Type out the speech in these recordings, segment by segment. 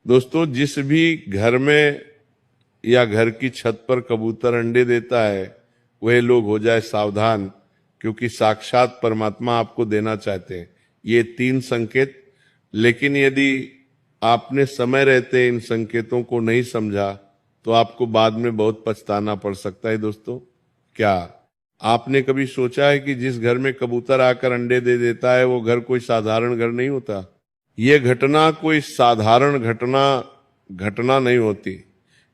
दोस्तों, जिस भी घर में या घर की छत पर कबूतर अंडे देता है, वह लोग हो जाए सावधान, क्योंकि साक्षात परमात्मा आपको देना चाहते हैं ये 3 संकेत। लेकिन यदि आपने समय रहते इन संकेतों को नहीं समझा तो आपको बाद में बहुत पछताना पड़ सकता है। दोस्तों, क्या आपने कभी सोचा है कि जिस घर में कबूतर आकर अंडे दे देता है वो घर कोई साधारण घर नहीं होता? ये घटना कोई साधारण घटना नहीं होती,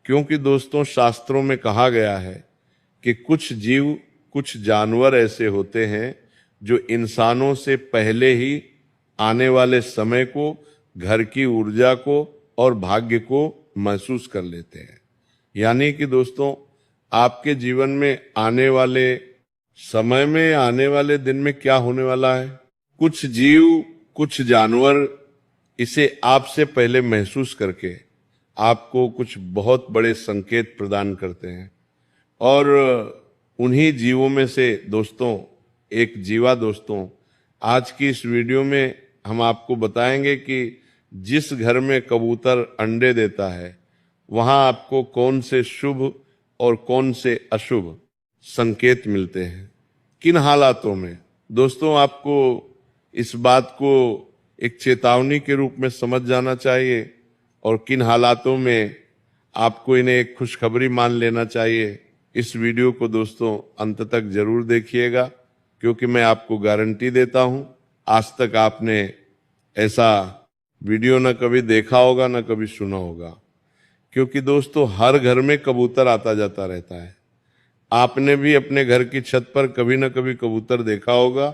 क्योंकि दोस्तों शास्त्रों में कहा गया है कि कुछ जीव, कुछ जानवर ऐसे होते हैं जो इंसानों से पहले ही आने वाले समय को, घर की ऊर्जा को और भाग्य को महसूस कर लेते हैं। यानी कि दोस्तों, आपके जीवन में आने वाले समय में, आने वाले दिन में क्या होने वाला है, कुछ जीव, कुछ जानवर इसे आपसे पहले महसूस करके आपको कुछ बहुत बड़े संकेत प्रदान करते हैं। और उन्हीं जीवों में से दोस्तों एक जीवा दोस्तों, आज की इस वीडियो में हम आपको बताएंगे कि जिस घर में कबूतर अंडे देता है वहां आपको कौन से शुभ और कौन से अशुभ संकेत मिलते हैं, किन हालातों में। दोस्तों, आपको इस बात को एक चेतावनी के रूप में समझ जाना चाहिए और किन हालातों में आपको इन्हें एक खुशखबरी मान लेना चाहिए। इस वीडियो को दोस्तों अंत तक जरूर देखिएगा, क्योंकि मैं आपको गारंटी देता हूं आज तक आपने ऐसा वीडियो न कभी देखा होगा न कभी सुना होगा। क्योंकि दोस्तों हर घर में कबूतर आता जाता रहता है। आपने भी अपने घर की छत पर कभी न कभी कबूतर देखा होगा,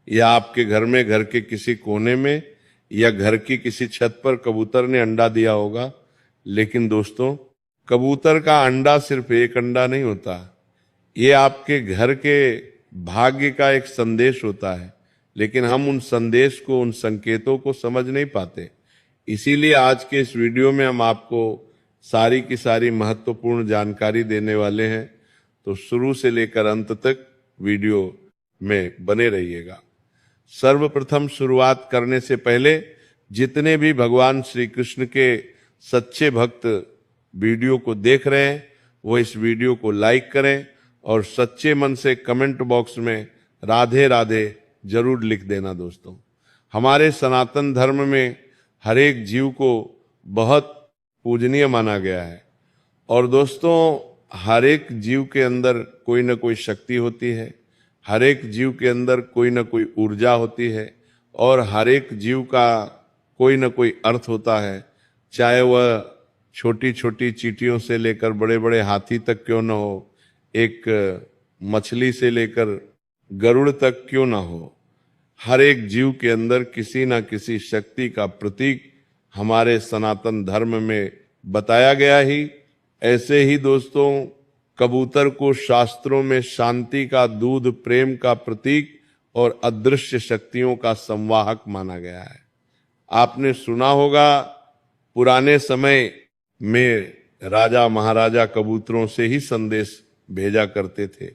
या आपके घर में, घर के किसी कोने में या घर की किसी छत पर कबूतर ने अंडा दिया होगा। लेकिन दोस्तों, कबूतर का अंडा सिर्फ एक अंडा नहीं होता, ये आपके घर के भाग्य का एक संदेश होता है। लेकिन हम उन संदेश को, उन संकेतों को समझ नहीं पाते। इसीलिए आज के इस वीडियो में हम आपको सारी की सारी महत्वपूर्ण जानकारी देने वाले हैं। तो शुरू से लेकर अंत तक वीडियो में बने रहिएगा। सर्वप्रथम शुरुआत करने से पहले जितने भी भगवान श्री कृष्ण के सच्चे भक्त वीडियो को देख रहे हैं वो इस वीडियो को लाइक करें और सच्चे मन से कमेंट बॉक्स में राधे राधे जरूर लिख देना। दोस्तों, हमारे सनातन धर्म में हर एक जीव को बहुत पूजनीय माना गया है। और दोस्तों, हर एक जीव के अंदर कोई ना कोई शक्ति होती है, हर एक जीव के अंदर कोई ना कोई ऊर्जा होती है और हर एक जीव का कोई ना कोई अर्थ होता है। चाहे वह छोटी छोटी चींटियों से लेकर बड़े बड़े हाथी तक क्यों ना हो, एक मछली से लेकर गरुड़ तक क्यों ना हो, हर एक जीव के अंदर किसी ना किसी शक्ति का प्रतीक हमारे सनातन धर्म में बताया गया ही। ऐसे ही दोस्तों, कबूतर को शास्त्रों में शांति का दूध, प्रेम का प्रतीक और अदृश्य शक्तियों का संवाहक माना गया है। आपने सुना होगा पुराने समय में राजा महाराजा कबूतरों से ही संदेश भेजा करते थे,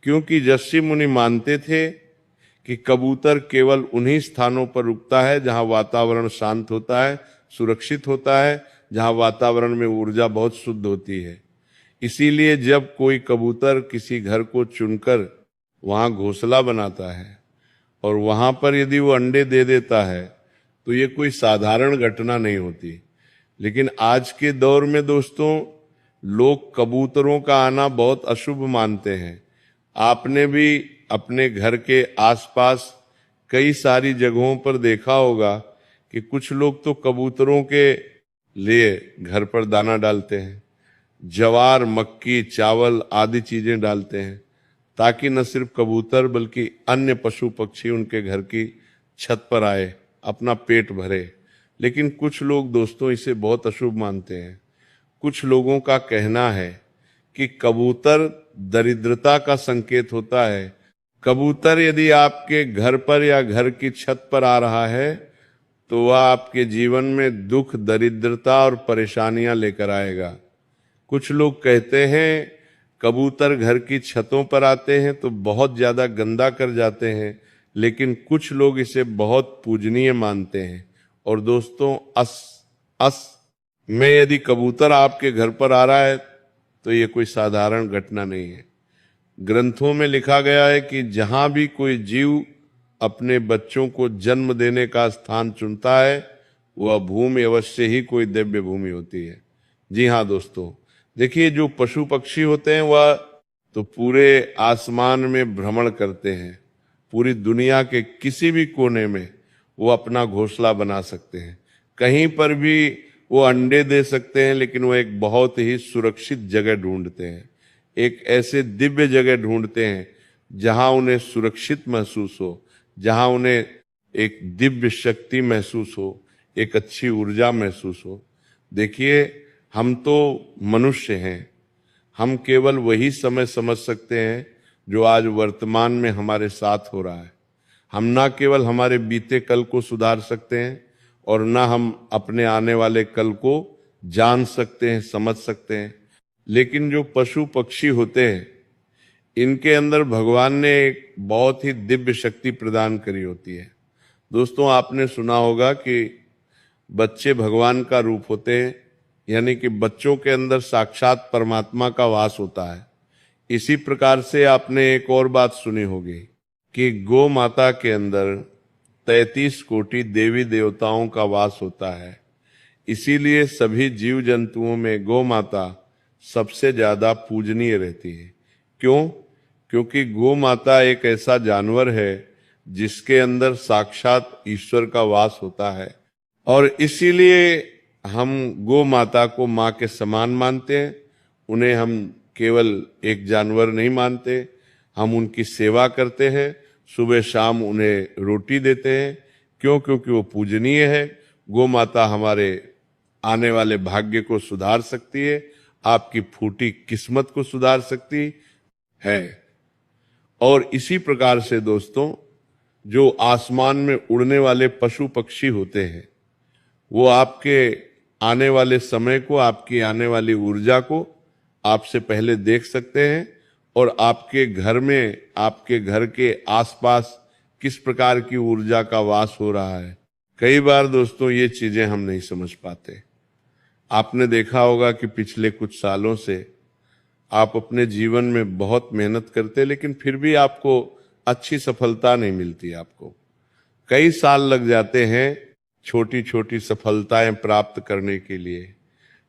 क्योंकि ऋषि मुनि मानते थे कि कबूतर केवल उन्हीं स्थानों पर रुकता है जहां वातावरण शांत होता है, सुरक्षित होता है, जहां वातावरण में ऊर्जा बहुत शुद्ध होती है। इसीलिए जब कोई कबूतर किसी घर को चुनकर वहां घोंसला बनाता है और वहां पर यदि वो अंडे दे देता है तो ये कोई साधारण घटना नहीं होती। लेकिन आज के दौर में दोस्तों, लोग कबूतरों का आना बहुत अशुभ मानते हैं। आपने भी अपने घर के आसपास कई सारी जगहों पर देखा होगा कि कुछ लोग तो कबूतरों के लिए घर पर दाना डालते हैं, ज्वार, मक्की, चावल आदि चीजें डालते हैं, ताकि न सिर्फ कबूतर बल्कि अन्य पशु पक्षी उनके घर की छत पर आए, अपना पेट भरे। लेकिन कुछ लोग दोस्तों इसे बहुत अशुभ मानते हैं। कुछ लोगों का कहना है कि कबूतर दरिद्रता का संकेत होता है। कबूतर यदि आपके घर पर या घर की छत पर आ रहा है तो वह आपके जीवन में दुख, दरिद्रता और परेशानियां लेकर आएगा। कुछ लोग कहते हैं कबूतर घर की छतों पर आते हैं तो बहुत ज्यादा गंदा कर जाते हैं, लेकिन कुछ लोग इसे बहुत पूजनीय मानते हैं। और दोस्तों, में यदि कबूतर आपके घर पर आ रहा है तो ये कोई साधारण घटना नहीं है। ग्रंथों में लिखा गया है कि जहां भी कोई जीव अपने बच्चों को जन्म देने का स्थान चुनता है वह भूमि अवश्य ही कोई दिव्य भूमि होती है। जी हाँ दोस्तों, देखिए जो पशु पक्षी होते हैं वह तो पूरे आसमान में भ्रमण करते हैं, पूरी दुनिया के किसी भी कोने में वो अपना घोंसला बना सकते हैं, कहीं पर भी वो अंडे दे सकते हैं, लेकिन वो एक बहुत ही सुरक्षित जगह ढूंढते हैं, एक ऐसे दिव्य जगह ढूंढते हैं जहां उन्हें सुरक्षित महसूस हो, जहां उन्हें एक दिव्य शक्ति महसूस हो, एक अच्छी ऊर्जा महसूस हो। देखिए हम तो मनुष्य हैं, हम केवल वही समय समझ सकते हैं जो आज वर्तमान में हमारे साथ हो रहा है। हम ना केवल हमारे बीते कल को सुधार सकते हैं और ना हम अपने आने वाले कल को जान सकते हैं, समझ सकते हैं, लेकिन जो पशु पक्षी होते हैं इनके अंदर भगवान ने एक बहुत ही दिव्य शक्ति प्रदान करी होती है। दोस्तों आपने सुना होगा कि बच्चे भगवान का रूप होते हैं, यानी कि बच्चों के अंदर साक्षात परमात्मा का वास होता है। इसी प्रकार से आपने एक और बात सुनी होगी कि गौ माता के अंदर 33 कोटि देवी देवताओं का वास होता है। इसीलिए सभी जीव जंतुओं में गौ माता सबसे ज्यादा पूजनीय रहती है। क्यों? क्योंकि गौ माता एक ऐसा जानवर है जिसके अंदर साक्षात ईश्वर का वास होता है, और इसीलिए हम गौ माता को माँ के समान मानते हैं। उन्हें हम केवल एक जानवर नहीं मानते, हम उनकी सेवा करते हैं, सुबह शाम उन्हें रोटी देते हैं। क्यों? क्योंकि वो पूजनीय है। गौ माता हमारे आने वाले भाग्य को सुधार सकती है, आपकी फूटी किस्मत को सुधार सकती है। और इसी प्रकार से दोस्तों जो आसमान में उड़ने वाले पशु पक्षी होते हैं वो आपके आने वाले समय को, आपकी आने वाली ऊर्जा को आपसे पहले देख सकते हैं, और आपके घर में, आपके घर के आसपास किस प्रकार की ऊर्जा का वास हो रहा है। कई बार दोस्तों ये चीजें हम नहीं समझ पाते। आपने देखा होगा कि पिछले कुछ सालों से आप अपने जीवन में बहुत मेहनत करते, लेकिन फिर भी आपको अच्छी सफलता नहीं मिलती। आपको कई साल लग जाते हैं छोटी छोटी सफलताएं प्राप्त करने के लिए,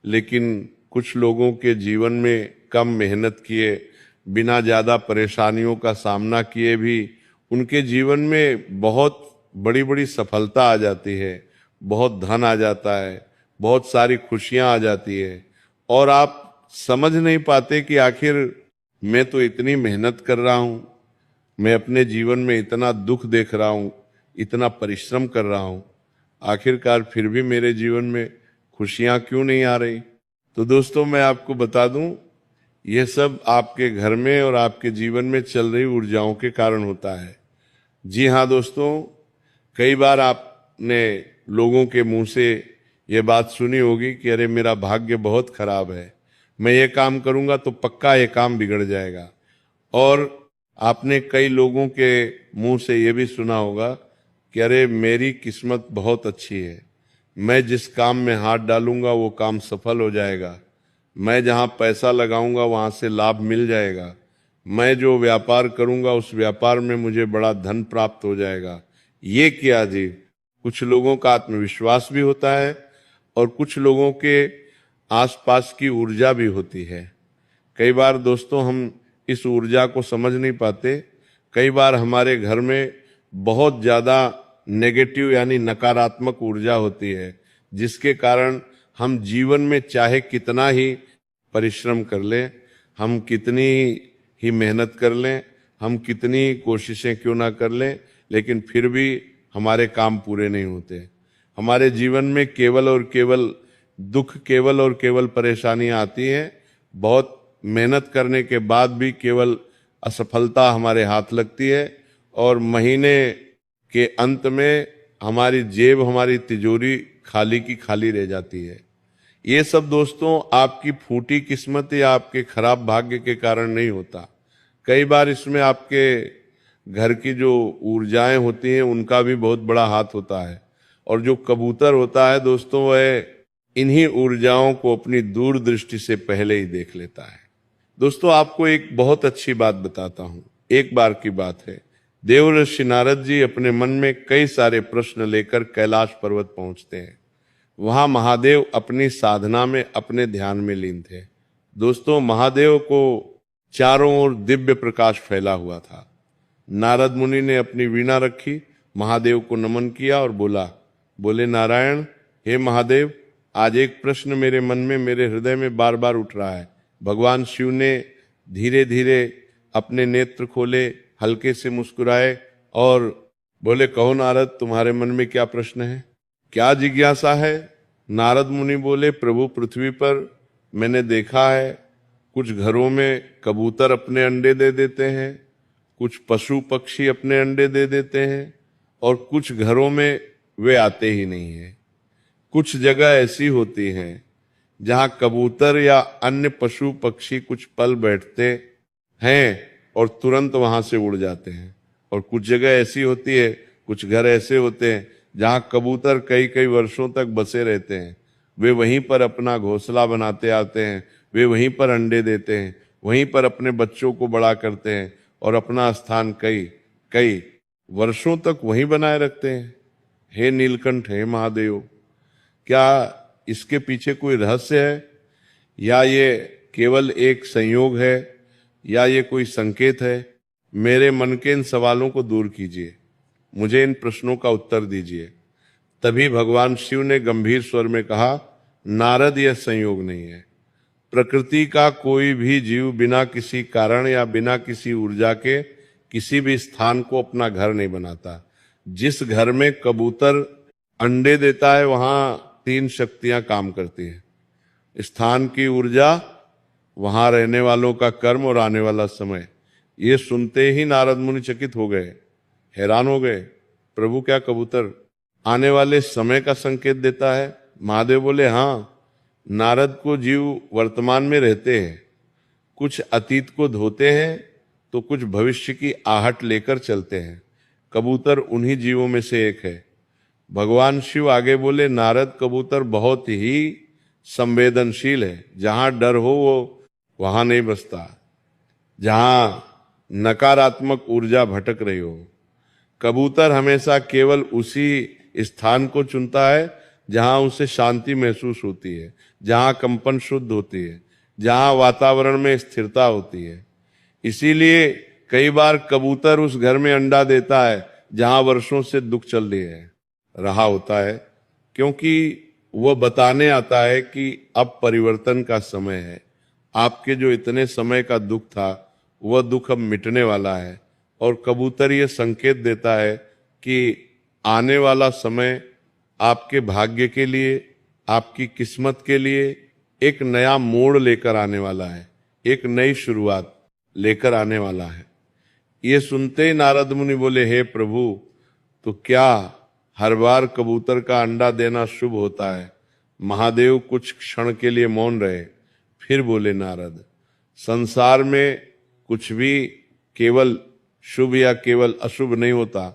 लेकिन कुछ लोगों के जीवन में कम मेहनत किए, बिना ज्यादा परेशानियों का सामना किए भी उनके जीवन में बहुत बड़ी बड़ी सफलता आ जाती है, बहुत धन आ जाता है, बहुत सारी खुशियां आ जाती है, और आप समझ नहीं पाते कि आखिर मैं तो इतनी मेहनत कर रहा हूं, मैं अपने जीवन में इतना दुख देख रहा हूं, इतना परिश्रम कर रहा हूं, आखिरकार फिर भी मेरे जीवन में खुशियां क्यों नहीं आ रही। तो दोस्तों मैं आपको बता दूं, यह सब आपके घर में और आपके जीवन में चल रही ऊर्जाओं के कारण होता है। जी हाँ दोस्तों, कई बार आपने लोगों के मुंह से ये बात सुनी होगी कि अरे मेरा भाग्य बहुत खराब है, मैं ये काम करूंगा तो पक्का ये काम बिगड़ जाएगा। और आपने कई लोगों के मुंह से ये भी सुना होगा कि अरे मेरी किस्मत बहुत अच्छी है, मैं जिस काम में हाथ डालूंगा वो काम सफल हो जाएगा, मैं जहां पैसा लगाऊंगा वहां से लाभ मिल जाएगा, मैं जो व्यापार करूंगा उस व्यापार में मुझे बड़ा धन प्राप्त हो जाएगा। ये किया जी, कुछ लोगों का आत्मविश्वास भी होता है और कुछ लोगों के आसपास की ऊर्जा भी होती है। कई बार दोस्तों हम इस ऊर्जा को समझ नहीं पाते। कई बार हमारे घर में बहुत ज्यादा नेगेटिव यानी नकारात्मक ऊर्जा होती है, जिसके कारण हम जीवन में चाहे कितना ही परिश्रम कर लें, हम कितनी ही मेहनत कर लें, हम कितनी कोशिशें क्यों ना कर लें, लेकिन फिर भी हमारे काम पूरे नहीं होते। हमारे जीवन में केवल और केवल दुख, केवल और केवल परेशानियां आती हैं। बहुत मेहनत करने के बाद भी केवल असफलता हमारे हाथ लगती है, और महीने के अंत में हमारी जेब, हमारी तिजोरी खाली की खाली रह जाती है। ये सब दोस्तों आपकी फूटी किस्मत या आपके खराब भाग्य के कारण नहीं होता। कई बार इसमें आपके घर की जो ऊर्जाएं होती हैं उनका भी बहुत बड़ा हाथ होता है। और जो कबूतर होता है दोस्तों, वह इन्हीं ऊर्जाओं को अपनी दूरदृष्टि से पहले ही देख लेता है। दोस्तों, आपको एक बहुत अच्छी बात बताता हूं। एक बार की बात है, देवर्षि नारद जी अपने मन में कई सारे प्रश्न लेकर कैलाश पर्वत पहुंचते हैं। वहां महादेव अपनी साधना में, अपने ध्यान में लीन थे। दोस्तों, महादेव को चारों ओर दिव्य प्रकाश फैला हुआ था। नारद मुनि ने अपनी वीणा रखी, महादेव को नमन किया और बोले नारायण, हे महादेव, आज एक प्रश्न मेरे मन में, मेरे हृदय में बार बार उठ रहा है। भगवान शिव ने धीरे धीरे अपने नेत्र खोले, हल्के से मुस्कुराए और बोले, कहो नारद, तुम्हारे मन में क्या प्रश्न है, क्या जिज्ञासा है? नारद मुनि बोले, प्रभु, पृथ्वी पर मैंने देखा है कुछ घरों में कबूतर अपने अंडे दे देते हैं, कुछ पशु पक्षी अपने अंडे दे देते हैं, और कुछ घरों में वे आते ही नहीं हैं। कुछ जगह ऐसी होती हैं जहां कबूतर या अन्य पशु पक्षी कुछ पल बैठते हैं और तुरंत वहां से उड़ जाते हैं, और कुछ जगह ऐसी होती है, कुछ घर ऐसे होते हैं जहां कबूतर कई कई वर्षों तक बसे रहते हैं। वे वहीं पर अपना घोंसला बनाते आते हैं, वे वहीं पर अंडे देते हैं, वहीं पर अपने बच्चों को बड़ा करते हैं और अपना स्थान कई कई वर्षों तक वहीं बनाए रखते हैं। हे नीलकंठ, हे महादेव, क्या इसके पीछे कोई रहस्य है, या ये केवल एक संयोग है, या ये कोई संकेत है? मेरे मन के इन सवालों को दूर कीजिए, मुझे इन प्रश्नों का उत्तर दीजिए। तभी भगवान शिव ने गंभीर स्वर में कहा, नारद, यह संयोग नहीं है। प्रकृति का कोई भी जीव बिना किसी कारण या बिना किसी ऊर्जा के किसी भी स्थान को अपना घर नहीं बनाता। जिस घर में कबूतर अंडे देता है, वहां 3 शक्तियां काम करती हैं। स्थान की ऊर्जा, वहां रहने वालों का कर्म और आने वाला समय। ये सुनते ही नारद मुनि चकित हो गए, हैरान हो गए। प्रभु, क्या कबूतर आने वाले समय का संकेत देता है? महादेव बोले, हाँ, नारद को जीव वर्तमान में रहते हैं, कुछ अतीत को धोते हैं तो कुछ भविष्य की आहट लेकर चलते हैं। कबूतर उन्हीं जीवों में से एक है। भगवान शिव आगे बोले, नारद, कबूतर बहुत ही संवेदनशील है। जहां डर हो वो वहां नहीं बसता, जहां नकारात्मक ऊर्जा भटक रही हो। कबूतर हमेशा केवल उसी स्थान को चुनता है जहां उसे शांति महसूस होती है, जहां कंपन शुद्ध होती है, जहां वातावरण में स्थिरता होती है। इसीलिए कई बार कबूतर उस घर में अंडा देता है जहां वर्षों से दुख चल रहा होता है, क्योंकि वह बताने आता है कि अब परिवर्तन का समय है। आपके जो इतने समय का दुख था, वह दुख अब मिटने वाला है। और कबूतर ये संकेत देता है कि आने वाला समय आपके भाग्य के लिए, आपकी किस्मत के लिए एक नया मोड़ लेकर आने वाला है, एक नई शुरुआत लेकर आने वाला है। ये सुनते ही नारद मुनि बोले, हे प्रभु, तो क्या हर बार कबूतर का अंडा देना शुभ होता है? महादेव कुछ क्षण के लिए मौन रहे, फिर बोले, नारद, संसार में कुछ भी केवल शुभ या केवल अशुभ नहीं होता।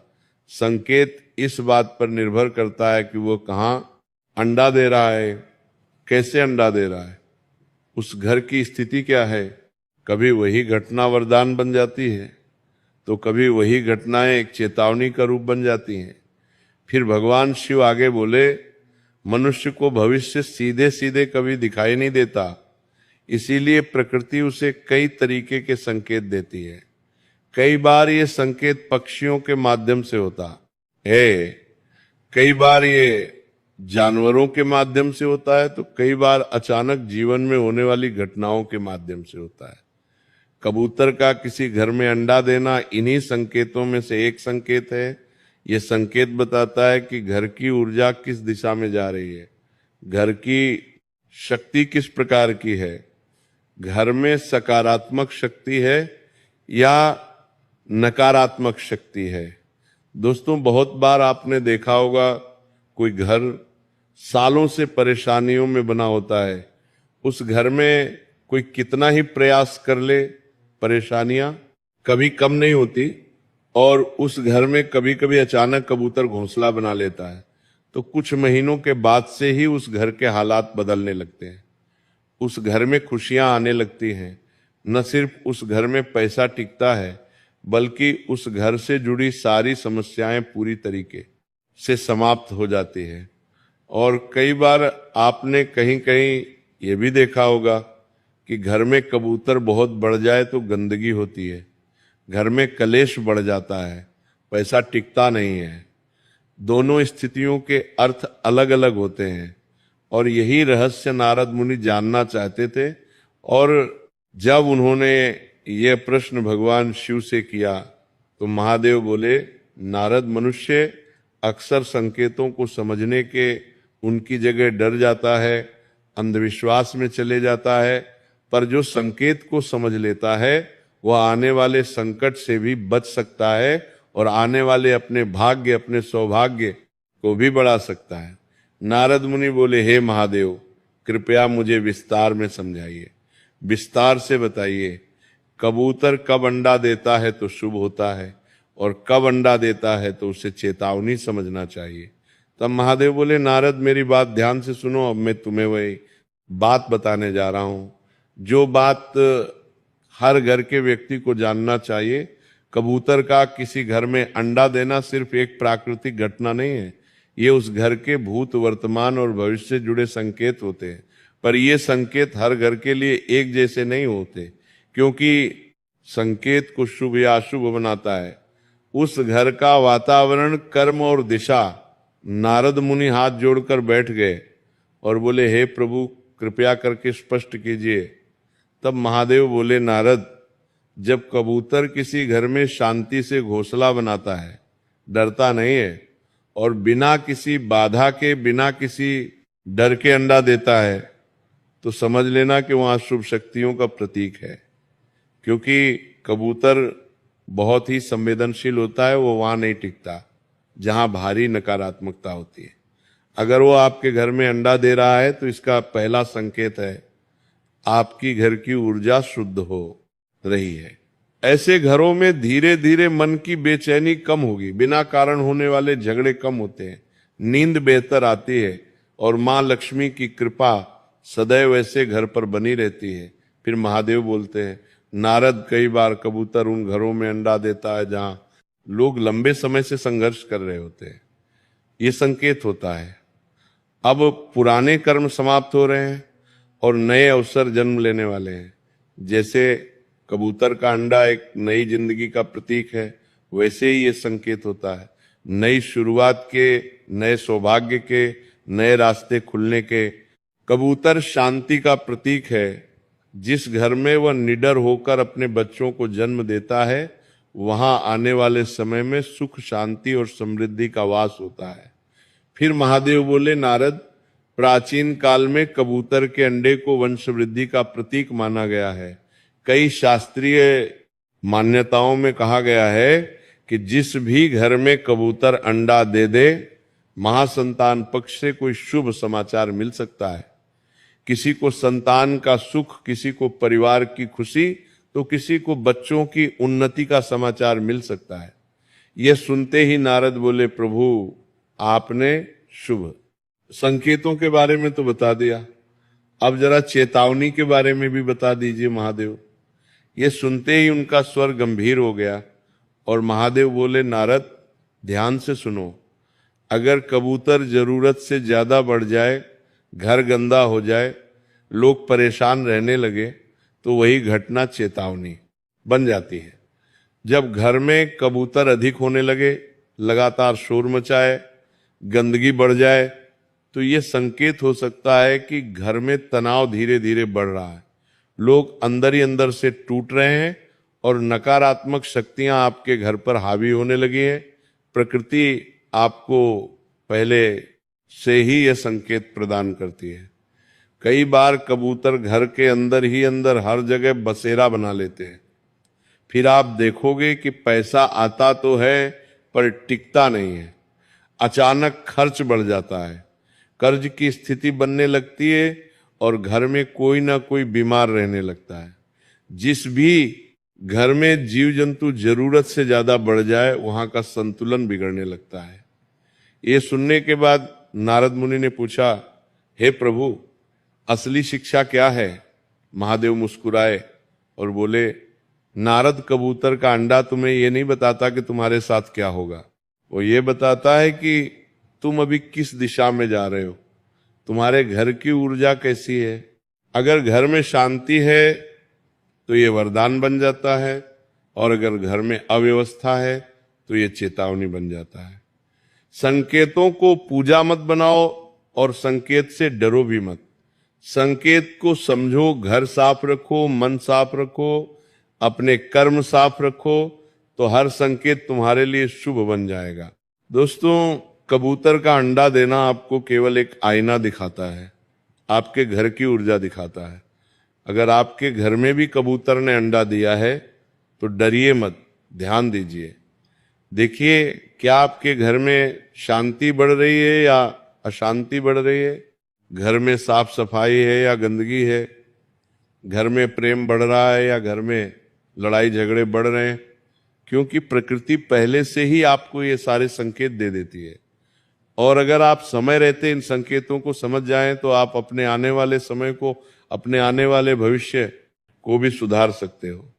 संकेत इस बात पर निर्भर करता है कि वो कहाँ अंडा दे रहा है, कैसे अंडा दे रहा है, उस घर की स्थिति क्या है। कभी वही घटना वरदान बन जाती है, तो कभी वही घटनाएं एक चेतावनी का रूप बन जाती हैं। फिर भगवान शिव आगे बोले, मनुष्य को भविष्य सीधे सीधे कभी दिखाई नहीं देता, इसीलिए प्रकृति उसे कई तरीके के संकेत देती है। कई बार ये संकेत पक्षियों के माध्यम से होता है, कई बार ये जानवरों के माध्यम से होता है, तो कई बार अचानक जीवन में होने वाली घटनाओं के माध्यम से होता है। कबूतर का किसी घर में अंडा देना इन्हीं संकेतों में से एक संकेत है। ये संकेत बताता है कि घर की ऊर्जा किस दिशा में जा रही है, घर की शक्ति किस प्रकार की है, घर में सकारात्मक शक्ति है या नकारात्मक शक्ति है। दोस्तों, बहुत बार आपने देखा होगा, कोई घर सालों से परेशानियों में बना होता है, उस घर में कोई कितना ही प्रयास कर ले, परेशानियां कभी कम नहीं होती, और उस घर में कभी कभी अचानक कबूतर घोंसला बना लेता है, तो कुछ महीनों के बाद से ही उस घर के हालात बदलने लगते हैं, उस घर में खुशियां आने लगती हैं। न सिर्फ उस घर में पैसा टिकता है, बल्कि उस घर से जुड़ी सारी समस्याएं पूरी तरीके से समाप्त हो जाती है। और कई बार आपने कहीं कहीं ये भी देखा होगा कि घर में कबूतर बहुत बढ़ जाए तो गंदगी होती है, घर में कलेश बढ़ जाता है, पैसा टिकता नहीं है। दोनों स्थितियों के अर्थ अलग अलग होते हैं और यही रहस्य नारद मुनि जानना चाहते थे। और जब उन्होंने ये प्रश्न भगवान शिव से किया तो महादेव बोले, नारद, मनुष्य अक्सर संकेतों को समझने के उनकी जगह डर जाता है, अंधविश्वास में चले जाता है, पर जो संकेत को समझ लेता है वह आने वाले संकट से भी बच सकता है और आने वाले अपने भाग्य, अपने सौभाग्य को भी बढ़ा सकता है। नारद मुनि बोले, हे महादेव, कृपया मुझे विस्तार में समझाइए, विस्तार से बताइए, कबूतर कब अंडा देता है तो शुभ होता है और कब अंडा देता है तो उसे चेतावनी समझना चाहिए। तब महादेव बोले, नारद, मेरी बात ध्यान से सुनो, अब मैं तुम्हें वही बात बताने जा रहा हूं जो बात हर घर के व्यक्ति को जानना चाहिए। कबूतर का किसी घर में अंडा देना सिर्फ एक प्राकृतिक घटना नहीं है, ये उस घर के भूत, वर्तमान और भविष्य से जुड़े संकेत होते हैं। पर ये संकेत हर घर के लिए एक जैसे नहीं होते, क्योंकि संकेत को शुभ या अशुभ बनाता है उस घर का वातावरण, कर्म और दिशा। नारद मुनि हाथ जोड़कर बैठ गए और बोले, हे प्रभु, कृपया करके स्पष्ट कीजिए। तब महादेव बोले, नारद, जब कबूतर किसी घर में शांति से घोंसला बनाता है, डरता नहीं है और बिना किसी बाधा के, बिना किसी डर के अंडा देता है, तो समझ लेना कि वहां शुभ शक्तियों का प्रतीक है। क्योंकि कबूतर बहुत ही संवेदनशील होता है, वो वहां नहीं टिकता जहां भारी नकारात्मकता होती है। अगर वो आपके घर में अंडा दे रहा है तो इसका पहला संकेत है आपकी घर की ऊर्जा शुद्ध हो रही है। ऐसे घरों में धीरे धीरे मन की बेचैनी कम होगी, बिना कारण होने वाले झगड़े कम होते हैं, नींद बेहतर आती है और मां लक्ष्मी की कृपा सदैव ऐसे घर पर बनी रहती है। फिर महादेव बोलते हैं, नारद, कई बार कबूतर उन घरों में अंडा देता है जहां लोग लंबे समय से संघर्ष कर रहे होते हैं। ये संकेत होता है अब पुराने कर्म समाप्त हो रहे हैं और नए अवसर जन्म लेने वाले हैं। जैसे कबूतर का अंडा एक नई जिंदगी का प्रतीक है, वैसे ही ये संकेत होता है नई शुरुआत के, नए सौभाग्य के, नए रास्ते खुलने के। कबूतर शांति का प्रतीक है। जिस घर में वह निडर होकर अपने बच्चों को जन्म देता है, वहां आने वाले समय में सुख, शांति और समृद्धि का वास होता है। फिर महादेव बोले, नारद, प्राचीन काल में कबूतर के अंडे को वंश वृद्धि का प्रतीक माना गया है। कई शास्त्रीय मान्यताओं में कहा गया है कि जिस भी घर में कबूतर अंडा दे दे, महासंतान पक्ष से कोई शुभ समाचार मिल सकता है। किसी को संतान का सुख, किसी को परिवार की खुशी, तो किसी को बच्चों की उन्नति का समाचार मिल सकता है। यह सुनते ही नारद बोले, प्रभु, आपने शुभ संकेतों के बारे में तो बता दिया, अब जरा चेतावनी के बारे में भी बता दीजिए महादेव। ये सुनते ही उनका स्वर गंभीर हो गया और महादेव बोले, नारद, ध्यान से सुनो, अगर कबूतर जरूरत से ज्यादा बढ़ जाए, घर गंदा हो जाए, लोग परेशान रहने लगे, तो वही घटना चेतावनी बन जाती है। जब घर में कबूतर अधिक होने लगे, लगातार शोर मचाए, गंदगी बढ़ जाए, तो ये संकेत हो सकता है कि घर में तनाव धीरे धीरे बढ़ रहा है, लोग अंदर ही अंदर से टूट रहे हैं और नकारात्मक शक्तियां आपके घर पर हावी होने लगी हैं। प्रकृति आपको पहले से ही यह संकेत प्रदान करती है। कई बार कबूतर घर के अंदर ही अंदर हर जगह बसेरा बना लेते हैं। फिर आप देखोगे कि पैसा आता तो है पर टिकता नहीं है, अचानक खर्च बढ़ जाता है, कर्ज की स्थिति बनने लगती है और घर में कोई ना कोई बीमार रहने लगता है। जिस भी घर में जीव जंतु जरूरत से ज्यादा बढ़ जाए, वहां का संतुलन बिगड़ने लगता है। ये सुनने के बाद नारद मुनि ने पूछा, हे प्रभु, असली शिक्षा क्या है? महादेव मुस्कुराए और बोले, नारद कबूतर का अंडा तुम्हें ये नहीं बताता कि तुम्हारे साथ क्या होगा, वो ये बताता है कि तुम अभी किस दिशा में जा रहे हो, तुम्हारे घर की ऊर्जा कैसी है। अगर घर में शांति है तो ये वरदान बन जाता है, और अगर घर में अव्यवस्था है तो ये चेतावनी बन जाता है। संकेतों को पूजा मत बनाओ और संकेत से डरो भी मत। संकेत को समझो, घर साफ रखो, मन साफ रखो, अपने कर्म साफ रखो, तो हर संकेत तुम्हारे लिए शुभ बन जाएगा। दोस्तों, कबूतर का अंडा देना आपको केवल एक आईना दिखाता है, आपके घर की ऊर्जा दिखाता है। अगर आपके घर में भी कबूतर ने अंडा दिया है तो डरिए मत, ध्यान दीजिए, देखिए क्या आपके घर में शांति बढ़ रही है या अशांति बढ़ रही है, घर में साफ सफाई है या गंदगी है, घर में प्रेम बढ़ रहा है या घर में लड़ाई झगड़े बढ़ रहे हैं। क्योंकि प्रकृति पहले से ही आपको ये सारे संकेत दे देती है, और अगर आप समय रहते इन संकेतों को समझ जाएं तो आप अपने आने वाले समय को, अपने आने वाले भविष्य को भी सुधार सकते हो।